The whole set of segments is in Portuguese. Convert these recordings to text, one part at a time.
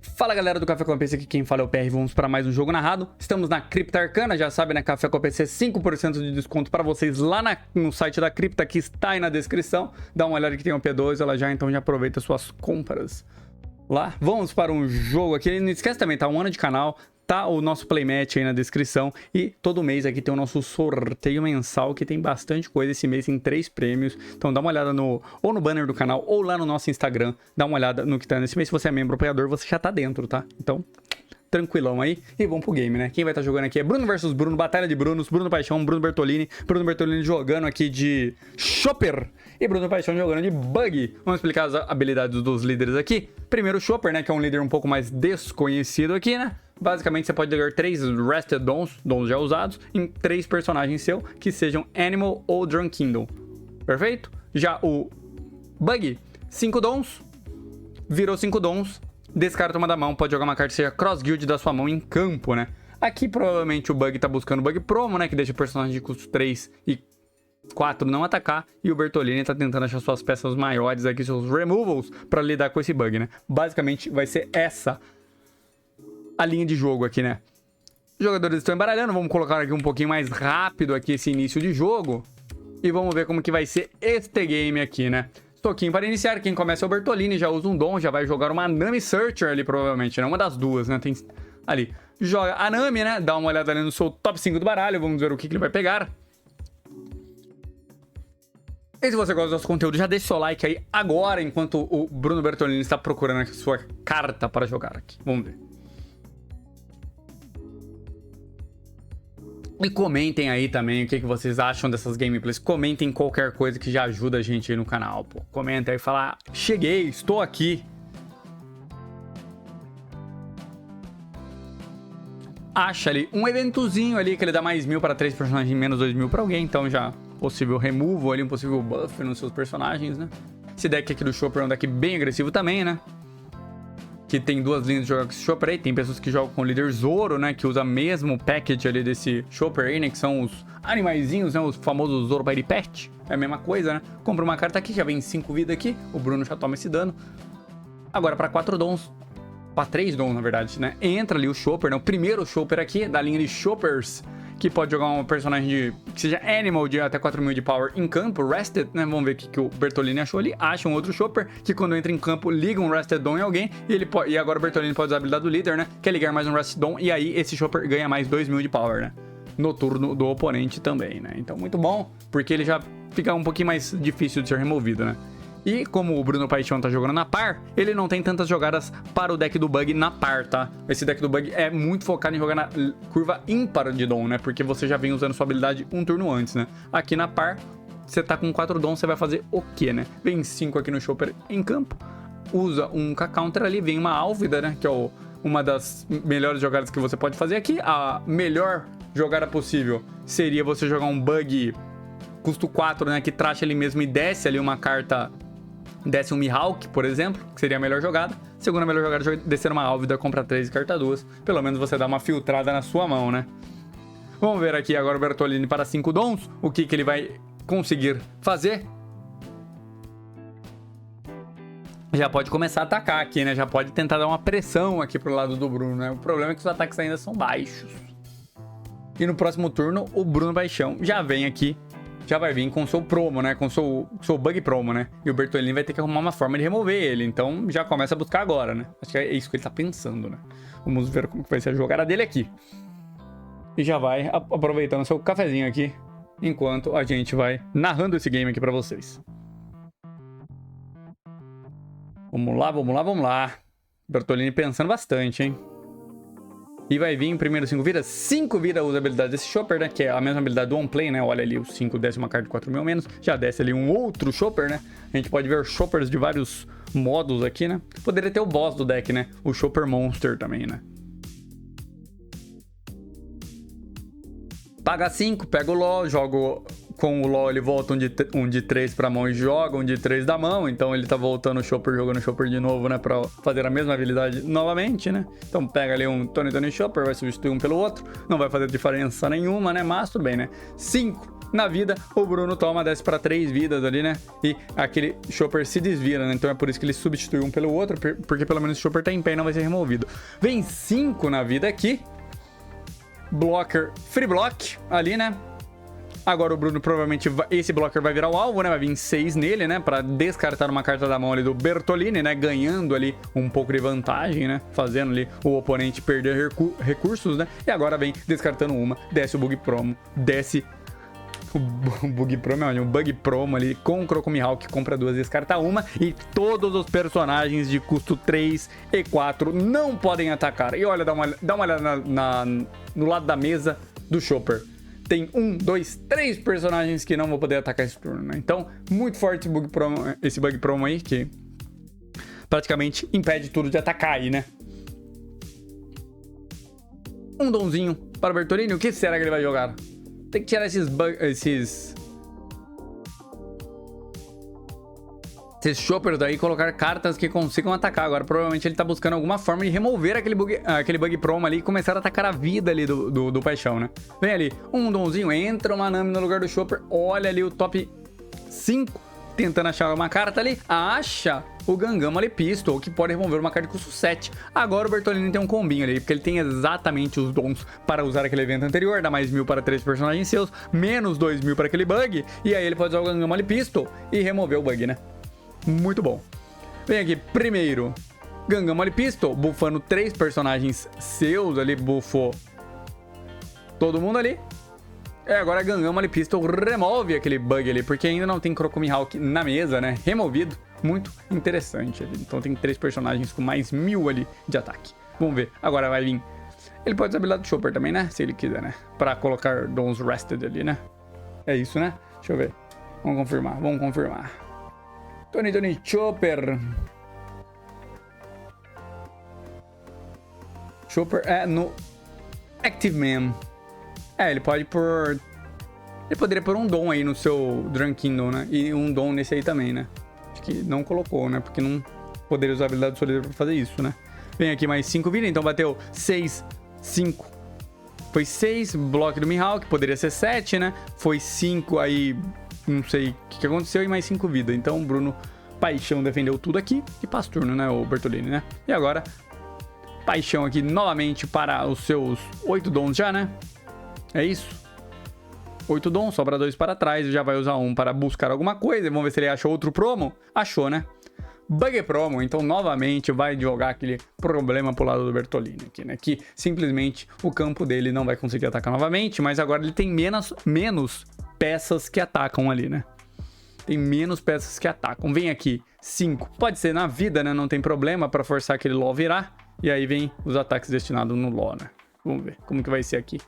Fala galera do Café com a PC, aqui quem fala é o PR, vamos para mais um jogo narrado. Estamos na Cripta Arcana, já sabe, né? Café com a PC, 5% de desconto para vocês lá no site da Cripta, que está aí na descrição. Dá uma olhada que tem um P2, ela já, então já aproveita suas compras lá. Vamos para um jogo aqui, não esquece também, tá um ano de canal, tá o nosso playmatch aí na descrição. E todo mês aqui tem o nosso sorteio mensal, que tem bastante coisa. Esse mês tem 3 prêmios. Então dá uma olhada ou no banner do canal, ou lá no nosso Instagram. Dá uma olhada no que tá nesse mês. Se você é membro apoiador, você já tá dentro, tá? Então, tranquilão aí. E vamos pro game, né? Quem vai estar jogando aqui é Bruno versus Bruno, batalha de Brunos. Bruno Paixão, Bruno Bertolini. Bruno Bertolini jogando aqui de Chopper. E Bruno Paixão jogando de Bug. Vamos explicar as habilidades dos líderes aqui. Primeiro o Chopper, né? Que é um líder um pouco mais desconhecido aqui, né? Basicamente, você pode jogar 3 Rested Dons já usados, em 3 personagens seu, que sejam Animal ou Drunkindle. Perfeito? Já o Bug, 5 Dons, virou 5 Dons, descarta uma da mão, pode jogar uma carta que seja Cross Guild da sua mão em campo, né? Aqui, provavelmente, o Bug tá buscando Bug Promo, né? Que deixa o personagem de custo 3 e 4 não atacar, e o Bertolini tá tentando achar suas peças maiores aqui, seus removals, pra lidar com esse Bug, né? Basicamente, vai ser essa a linha de jogo aqui, né? Os jogadores estão embaralhando, vamos colocar aqui um pouquinho mais rápido aqui esse início de jogo. E vamos ver como que vai ser este game aqui, né? Toquinho para iniciar, quem começa é o Bertolini, já usa um dom, já vai jogar uma Nami Searcher ali provavelmente, né? Uma das duas, né? Tem ali. Joga a Nami, né? Dá uma olhada ali no seu top 5 do baralho, vamos ver o que ele vai pegar. E se você gosta do nosso conteúdo, já deixa o seu like aí agora, enquanto o Bruno Bertolini está procurando a sua carta para jogar aqui. Vamos ver. E comentem aí também o que vocês acham dessas gameplays. Comentem qualquer coisa que já ajuda a gente aí no canal, pô. Comenta aí e fala, cheguei, estou aqui. Acha ali um eventozinho ali que ele dá mais 1000 para 3 personagens, menos 2000 para alguém. Então já possível removal ali, um possível buff nos seus personagens, né? Esse deck aqui do Chopper é um deck bem agressivo também, né? Que tem 2 linhas de jogar com esse Chopper aí. Tem pessoas que jogam com o líder Zoro, né? Que usa mesmo package ali desse Chopper aí, né? Que são os animaizinhos, né? Os famosos Zoro Body Pet. É a mesma coisa, né? Compra uma carta aqui, já vem 5 vidas aqui. O Bruno já toma esse dano. Agora para 4 dons. Para 3 dons, na verdade, né? Entra ali o Chopper, né? O primeiro Chopper aqui da linha de Choppers. Que pode jogar um personagem que seja Animal de até 4000 de power em campo, Rested, né? Vamos ver o que o Bertolini achou ali. Acha um outro Chopper, que quando entra em campo, liga um Rested Dom em alguém. E agora o Bertolini pode usar a habilidade do líder, né? Que é ligar mais um Rested Dom. E aí esse Chopper ganha mais 2000 de power, né? No turno do oponente também, né? Então muito bom, porque ele já fica um pouquinho mais difícil de ser removido, né? E como o Bruno Paixão tá jogando na par, ele não tem tantas jogadas para o deck do Bug na par, tá? Esse deck do Bug é muito focado em jogar na curva ímpar de dom, né? Porque você já vem usando sua habilidade um turno antes, né? Aqui na par, você tá com 4 dons, você vai fazer o quê, né? Vem 5 aqui no Chopper em campo, usa um K-Counter ali, vem uma Álvida, né? Que é uma das melhores jogadas que você pode fazer aqui. A melhor jogada possível seria você jogar um Bug custo 4, né? Que tracha ali mesmo e desce ali uma carta... Desce um Mihawk, por exemplo, que seria a melhor jogada. Segunda melhor jogada é descer uma Álvida, compra 3 e carta 2. Pelo menos você dá uma filtrada na sua mão, né? Vamos ver aqui agora o Bertolini para 5 dons. O que ele vai conseguir fazer. Já pode começar a atacar aqui, né? Já pode tentar dar uma pressão aqui pro lado do Bruno, né? O problema é que os ataques ainda são baixos. E no próximo turno, o Bruno Paixão já vem aqui. Já vai vir com o seu promo, né? Com o seu bug promo, né? E o Bertolini vai ter que arrumar uma forma de remover ele. Então, já começa a buscar agora, né? Acho que é isso que ele tá pensando, né? Vamos ver como que vai ser a jogada dele aqui. E já vai aproveitando o seu cafezinho aqui, enquanto a gente vai narrando esse game aqui pra vocês. Vamos lá, vamos lá, vamos lá. Bertolini pensando bastante, hein? E vai vir em primeiro 5 vidas. 5 vidas usa a habilidade desse Chopper, né? Que é a mesma habilidade do On Play, né? Olha ali, o 5 desce uma carta de 4000 menos. Já desce ali um outro Chopper, né? A gente pode ver Choppers de vários modos aqui, né? Poderia ter o boss do deck, né? O Chopper Monster também, né? Paga 5, pega o LoL, jogo... Com o LoL ele volta um de 3 pra mão e joga um de 3 da mão. Então ele tá voltando o Chopper, jogando o Chopper de novo, né? Pra fazer a mesma habilidade novamente, né? Então pega ali um Tony Chopper, vai substituir um pelo outro. Não vai fazer diferença nenhuma, né? Mas tudo bem, né? 5 na vida, o Bruno toma, desce pra 3 vidas ali, né? E aquele Chopper se desvira, né? Então é por isso que ele substitui um pelo outro, porque pelo menos o Chopper tá em pé e não vai ser removido. Vem 5 na vida aqui. Blocker, free block ali, né? Agora o Bruno provavelmente, esse blocker vai virar o alvo, né? Vai vir 6 nele, né? Pra descartar uma carta da mão ali do Bertolini, né? Ganhando ali um pouco de vantagem, né? Fazendo ali o oponente perder recursos, né? E agora vem descartando uma, desce o Bug Promo, desce o Bug Promo, o Bug Promo ali com o Crocomihawk, compra 2, descarta uma. E todos os personagens de custo 3 e 4 não podem atacar. E olha, dá uma olhada no lado da mesa do Chopper. Tem 1, 2, 3 personagens que não vão poder atacar esse turno, né? Então, muito forte esse Bug Promo aí, que praticamente impede tudo de atacar aí, né? Um donzinho para o Bertolini. O que será que ele vai jogar? Tem que tirar esses Choppers daí e colocar cartas que consigam atacar. Agora, provavelmente, ele tá buscando alguma forma de remover aquele bug promo ali e começar a atacar a vida ali do Paixão, né? Vem ali, um donzinho, entra uma Nami no lugar do Chopper. Olha ali o top 5, tentando achar uma carta ali. Acha o Gangama Pistol, que pode remover uma carta de custo 7. Agora o Bertolini tem um combinho ali, porque ele tem exatamente os dons para usar aquele evento anterior. Dá mais 1000 para 3 personagens seus, menos 2000 para aquele bug. E aí ele pode usar o Gangama Pistol e remover o bug, né? Muito bom. Vem aqui, primeiro, Gangama Pistol, buffando 3 personagens seus ali, buffou todo mundo ali. E agora Gangama Pistol remove aquele bug ali, porque ainda não tem Crocomihawk na mesa, né? Removido, muito interessante ali. Então tem 3 personagens com mais 1000 ali de ataque. Vamos ver, agora vai vir. Ele pode usar a habilidade do Chopper também, né? Se ele quiser, né? Pra colocar Dons Rested ali, né? É isso, né? Deixa eu ver. Vamos confirmar. Tony Chopper. Chopper é no Active Man. Ele pode pôr... Ele poderia pôr um dom aí no seu Drunk Kingdom, né? E um dom nesse aí também, né? Acho que não colocou, né? Porque não poderia usar a habilidade do Solidário pra fazer isso, né? Vem aqui mais 5 vidas, então bateu 6, 5. Foi 6, bloco do Mihawk, poderia ser 7, né? Foi 5 aí... Não sei o que aconteceu e mais 5 vidas. Então o Bruno Paixão defendeu tudo aqui e passa turno, né? O Bertolini, né? E agora, Paixão aqui novamente para os seus 8 dons já, né? É isso. 8 dons, sobra 2 para trás. Já vai usar um para buscar alguma coisa. Vamos ver se ele acha outro promo. Achou, né? Bug Promo, então novamente vai jogar aquele problema pro lado do Bertolini aqui, né? Que simplesmente o campo dele não vai conseguir atacar novamente, mas agora ele tem menos peças que atacam ali, né? Tem menos peças que atacam. Vem aqui, 5. Pode ser na vida, né? Não tem problema pra forçar aquele LoL virar. E aí vem os ataques destinados no LoL, né? Vamos ver como que vai ser aqui.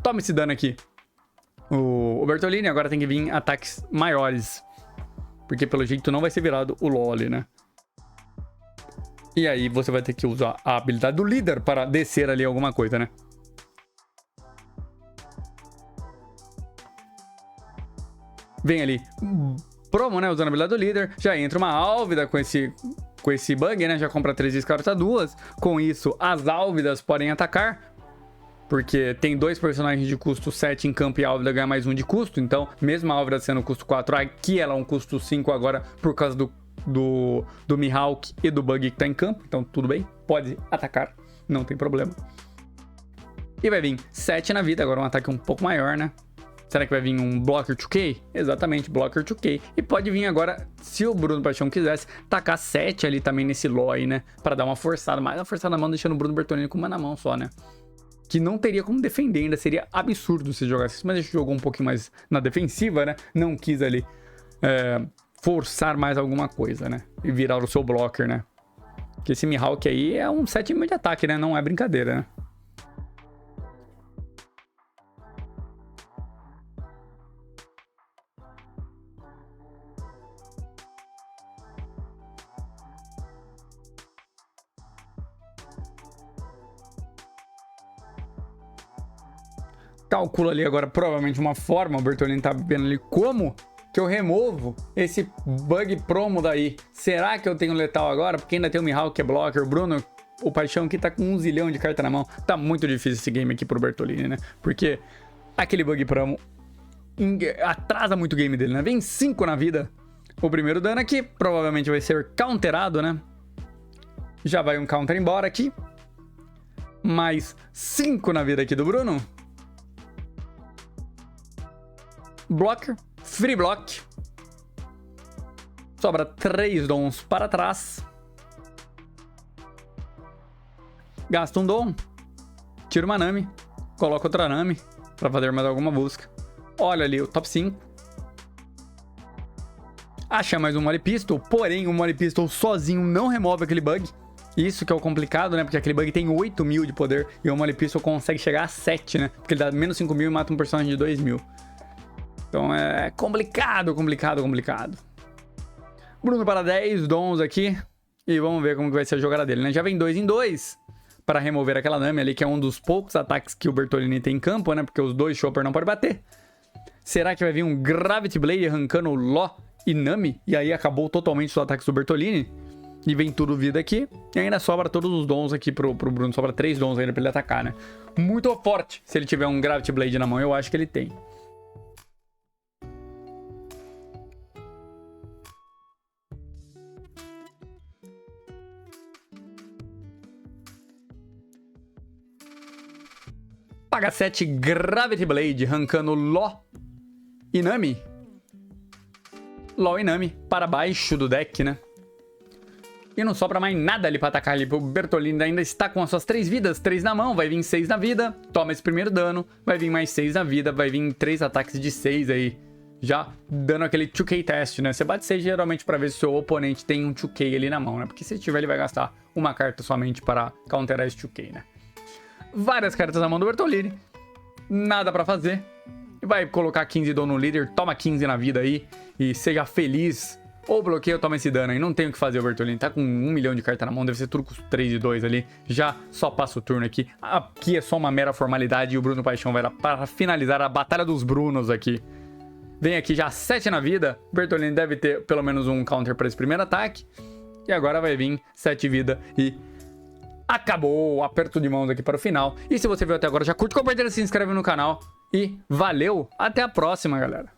Toma esse dano aqui. O Bertolini agora tem que vir ataques maiores. Porque pelo jeito não vai ser virado o LoL ali, né? E aí você vai ter que usar a habilidade do líder para descer ali alguma coisa, né? Vem ali, promo, né? Usando a habilidade do líder. Já entra uma Álvida com esse bug, né? Já compra 3 e descarta 2. Com isso, as Álvidas podem atacar. Porque tem 2 personagens de custo 7 em campo e a Álvida ganha mais 1 de custo. Então, mesmo a Álvida sendo custo 4, aqui ela é um custo 5 agora por causa do Mihawk e do bug que tá em campo. Então, tudo bem. Pode atacar. Não tem problema. E vai vir 7 na vida. Agora um ataque um pouco maior, né? Será que vai vir um Blocker 2K? Exatamente, Blocker 2K. E pode vir agora, se o Bruno Paixão quisesse, tacar 7 ali também nesse LoL aí, né? Pra dar uma forçada. Mais uma forçada na mão, deixando o Bruno Bertolini com uma na mão só, né? Que não teria como defender ainda. Seria absurdo se jogasse isso. Mas ele jogou um pouquinho mais na defensiva, né? Não quis ali forçar mais alguma coisa, né? E virar o seu blocker, né? Porque esse Mihawk aí é um 7.000 de ataque, né? Não é brincadeira, né? Calcula ali agora provavelmente uma forma, o Bertolini tá vendo ali como que eu removo esse bug promo daí. Será que eu tenho letal agora? Porque ainda tem o Mihawk que é blocker, o Bruno, o Paixão que tá com 1 zilhão de carta na mão. Tá muito difícil esse game aqui pro Bertolini, né? Porque aquele bug promo atrasa muito o game dele, né? Vem 5 na vida. O primeiro dano aqui provavelmente vai ser counterado, né? Já vai um counter embora aqui. Mais 5 na vida aqui do Bruno. Blocker. Free block. Sobra 3 dons para trás. Gasta um dom. Tira uma Nami. Coloca outra Nami para fazer mais alguma busca. Olha ali o top 5. Acha mais um Mole Pistol. Porém, o Mole Pistol sozinho não remove aquele bug. Isso que é o complicado, né? Porque aquele bug tem 8.000 de poder. E o Mole Pistol consegue chegar a 7, né? Porque ele dá menos 5.000 e mata um personagem de 2.000. Então é complicado. Bruno para 10 dons aqui. E vamos ver como que vai ser a jogada dele, né? Já vem 2 em 2 para remover aquela Nami ali, que é um dos poucos ataques que o Bertolini tem em campo, né? Porque os dois Chopper não podem bater. Será que vai vir um Gravity Blade arrancando o Ló e Nami? E aí acabou totalmente os ataques do Bertolini. E vem tudo vida aqui. E ainda sobra todos os dons aqui pro Bruno. Sobra 3 dons ainda pra ele atacar, né? Muito forte. Se ele tiver um Gravity Blade na mão, eu acho que ele tem. Paga 7 Gravity Blade, arrancando Ló e Nami. Ló e Nami para baixo do deck, né? E não sobra mais nada ali pra atacar ali. O Bertolini ainda está com as suas 3 vidas. 3 na mão, vai vir 6 na vida. Toma esse primeiro dano. Vai vir mais 6 na vida. Vai vir 3 ataques de 6 aí. Já dando aquele 2K test, né? Você bate 6 geralmente pra ver se o seu oponente tem um 2K ali na mão, né? Porque se tiver, ele vai gastar uma carta somente para counterar esse 2K, né? Várias cartas na mão do Bertolini. Nada pra fazer. Vai colocar 15 dano no líder. Toma 15 na vida aí. E seja feliz. Ou bloqueia ou toma esse dano aí. Não tem o que fazer o Bertolini. Tá com 1 milhão de cartas na mão. Deve ser tudo com 3 e 2 ali. Já só passa o turno aqui. Aqui é só uma mera formalidade. E o Bruno Paixão vai lá para finalizar a Batalha dos Brunos aqui. Vem aqui já 7 na vida. O Bertolini deve ter pelo menos um counter para esse primeiro ataque. E agora vai vir 7 vida e... acabou o aperto de mãos aqui para o final. E se você viu até agora, já curte, compartilha, se inscreve no canal. E valeu, até a próxima, galera.